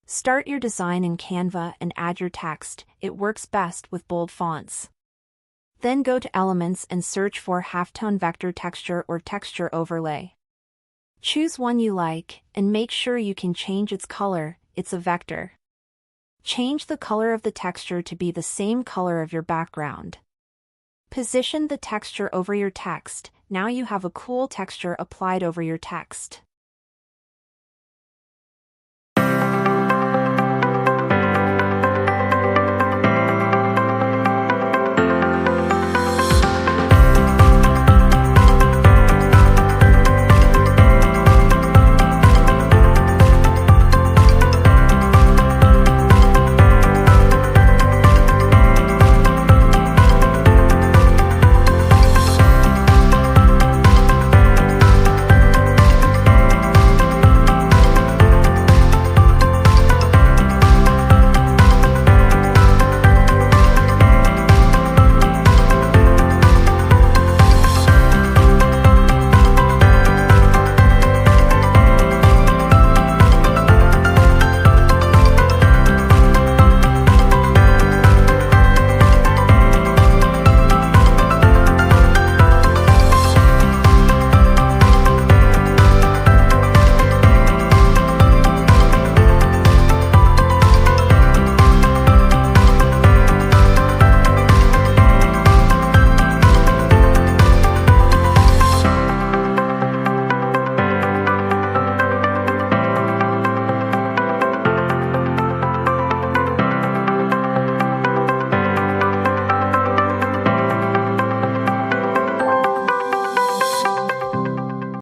Start your design in Canva and add your text. It works best with bold fonts. Then go to Elements and search for halftone vector texture or texture overlay. Choose one you like, and make sure you can change its color. It's a vector. Change the color of the texture to be the same color of your background. Position the texture over your text. Now you have a cool texture applied over your text.